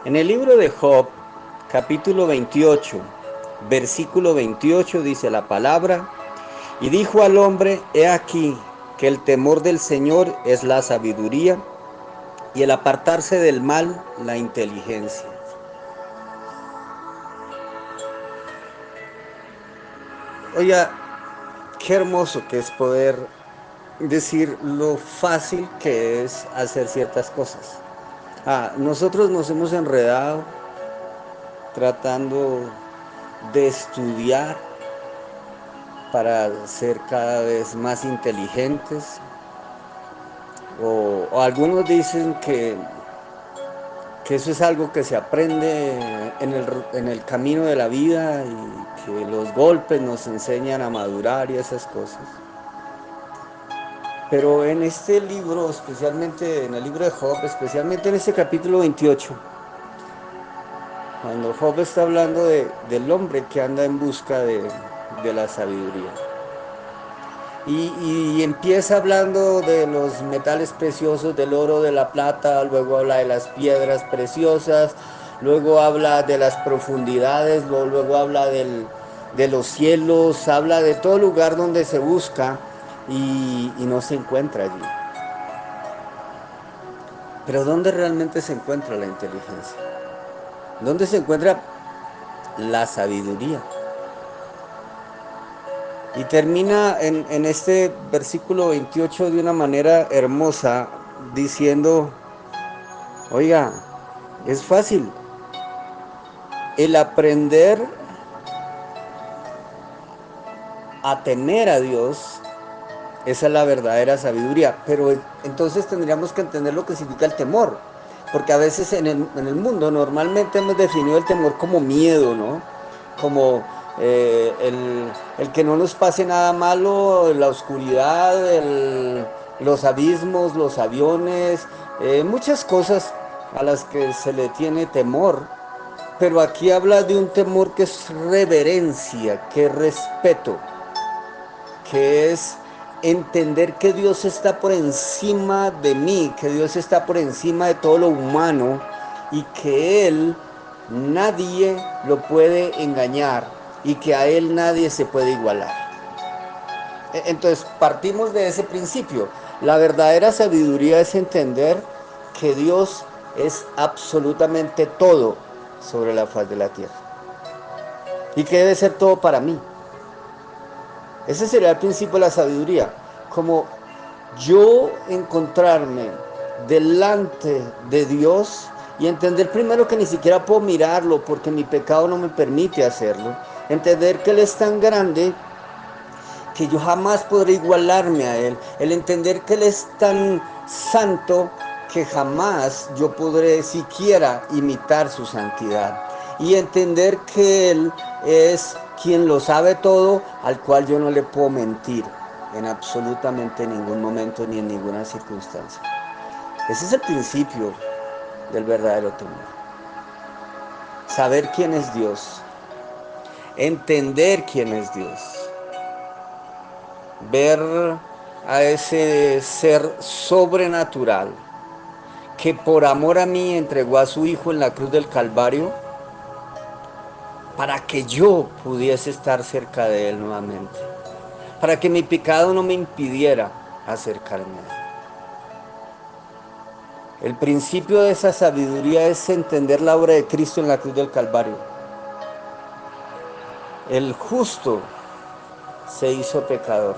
En el libro de Job, capítulo 28, versículo 28 dice la palabra, y dijo al hombre, he aquí que el temor del Señor es la sabiduría y el apartarse del mal la inteligencia. Oiga, qué hermoso que es poder decir lo fácil que es hacer ciertas cosas. Nosotros nos hemos enredado tratando de estudiar para ser cada vez más inteligentes. O algunos dicen que eso es algo que se aprende en el camino de la vida y que los golpes nos enseñan a madurar y esas cosas. Pero en este libro, especialmente en el libro de Job, especialmente en este capítulo 28, cuando Job está hablando del hombre que anda en busca de la sabiduría. Y empieza hablando de los metales preciosos, del oro, de la plata, luego habla de las piedras preciosas, luego habla de las profundidades, luego habla de los cielos, habla de todo lugar donde se busca y no se encuentra allí. Pero ¿dónde realmente se encuentra la inteligencia? ¿Dónde se encuentra la sabiduría? Y termina en este versículo 28 de una manera hermosa diciendo, oiga, es fácil. El aprender a temer a Dios, esa es la verdadera sabiduría. Pero entonces tendríamos que entender lo que significa el temor. Porque a veces en el mundo normalmente hemos definido el temor como miedo, ¿no? Como el que no nos pase nada malo, la oscuridad, los abismos, los aviones, muchas cosas a las que se le tiene temor. Pero aquí habla de un temor que es reverencia, que es respeto, que es entender que Dios está por encima de mí, que Dios está por encima de todo lo humano y que Él nadie lo puede engañar y que a Él nadie se puede igualar. Entonces partimos de ese principio. La verdadera sabiduría es entender que Dios es absolutamente todo sobre la faz de la tierra y que debe ser todo para mí. Ese sería el principio de la sabiduría, como yo encontrarme delante de Dios y entender primero que ni siquiera puedo mirarlo porque mi pecado no me permite hacerlo, entender que Él es tan grande que yo jamás podré igualarme a Él, el entender que Él es tan santo que jamás yo podré siquiera imitar su santidad y entender que Él es quien lo sabe todo, al cual yo no le puedo mentir en absolutamente ningún momento ni en ninguna circunstancia. Ese es el principio del verdadero temor. Saber quién es Dios, entender quién es Dios, ver a ese ser sobrenatural que por amor a mí entregó a su Hijo en la cruz del Calvario para que yo pudiese estar cerca de Él nuevamente, para que mi pecado no me impidiera acercarme a Él. El principio de esa sabiduría es entender la obra de Cristo en la cruz del Calvario. El justo se hizo pecador.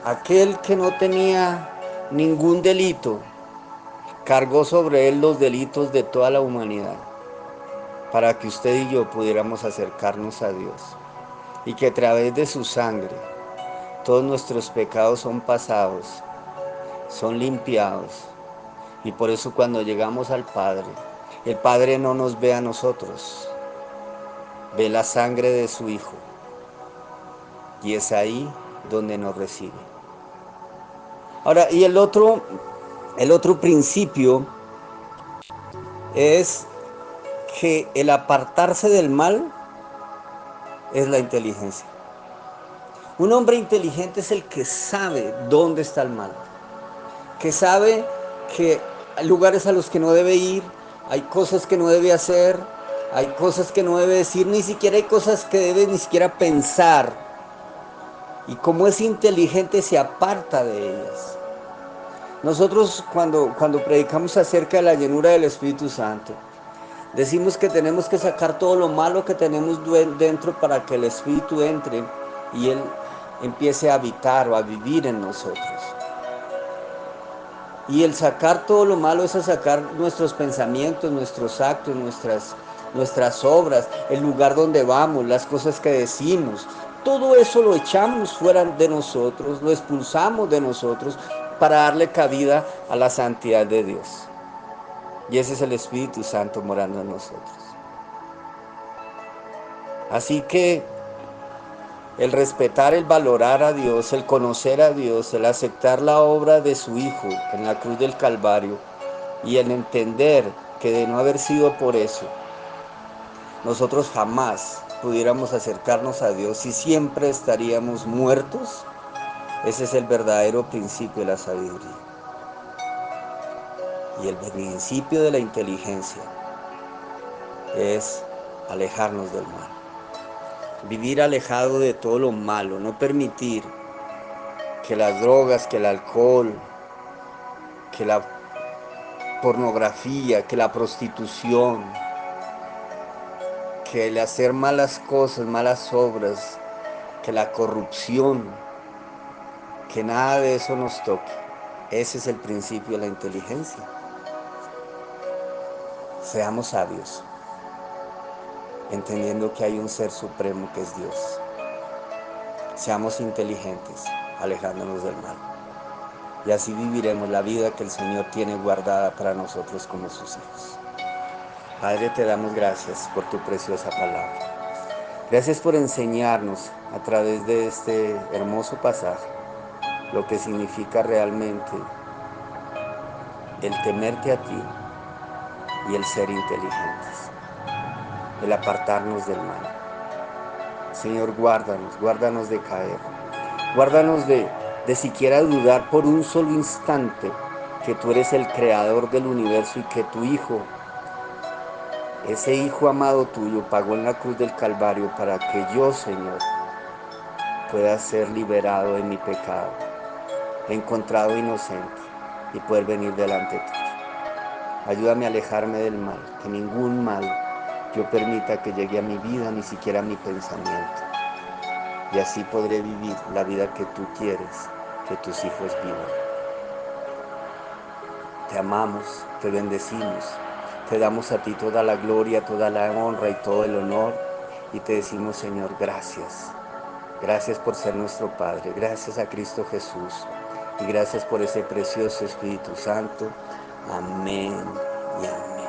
Aquel que no tenía ningún delito cargó sobre él los delitos de toda la humanidad para que usted y yo pudiéramos acercarnos a Dios y que a través de su sangre todos nuestros pecados son pasados, son limpiados y por eso cuando llegamos al Padre, el Padre no nos ve a nosotros, ve la sangre de su Hijo y es ahí donde nos recibe. Ahora, y el otro principio es que el apartarse del mal es la inteligencia. Un hombre inteligente es el que sabe dónde está el mal, que sabe que Hay lugares a los que no debe ir, hay cosas que no debe hacer, hay cosas que no debe decir, ni siquiera hay cosas que debe ni siquiera pensar. Y como es inteligente se aparta de ellas. Nosotros cuando predicamos acerca de la llenura del Espíritu Santo, decimos que tenemos que sacar todo lo malo que tenemos dentro para que el Espíritu entre y Él empiece a habitar o a vivir en nosotros. Y el sacar todo lo malo es a sacar nuestros pensamientos, nuestros actos, nuestras obras, el lugar donde vamos, las cosas que decimos. Todo eso lo echamos fuera de nosotros, lo expulsamos de nosotros para darle cabida a la santidad de Dios. Y ese es el Espíritu Santo morando en nosotros. Así que el respetar, el valorar a Dios, el conocer a Dios, el aceptar la obra de su Hijo en la cruz del Calvario y el entender que de no haber sido por eso, nosotros jamás pudiéramos acercarnos a Dios y siempre estaríamos muertos, ese es el verdadero principio de la sabiduría. Y el principio de la inteligencia es alejarnos del mal. Vivir alejado de todo lo malo, no permitir que las drogas, que el alcohol, que la pornografía, que la prostitución, que el hacer malas cosas, malas obras, que la corrupción, que nada de eso nos toque. Ese es el principio de la inteligencia. Seamos sabios, entendiendo que hay un ser supremo que es Dios. Seamos inteligentes, alejándonos del mal. Y así viviremos la vida que el Señor tiene guardada para nosotros como sus hijos. Padre, te damos gracias por tu preciosa palabra. Gracias por enseñarnos a través de este hermoso pasaje lo que significa realmente el temerte a ti y el ser inteligentes, el apartarnos del mal. Señor, guárdanos de caer, guárdanos de siquiera dudar por un solo instante que tú eres el creador del universo y que tu Hijo, ese Hijo amado tuyo, pagó en la cruz del Calvario para que yo, Señor, pueda ser liberado de mi pecado, encontrado inocente y poder venir delante de ti. Ayúdame a alejarme del mal, que ningún mal yo permita que llegue a mi vida, ni siquiera a mi pensamiento. Y así podré vivir la vida que tú quieres que tus hijos vivan. Te amamos, te bendecimos, te damos a ti toda la gloria, toda la honra y todo el honor. Y te decimos, Señor, gracias. Gracias por ser nuestro Padre, gracias a Cristo Jesús y gracias por ese precioso Espíritu Santo. Amén y amén.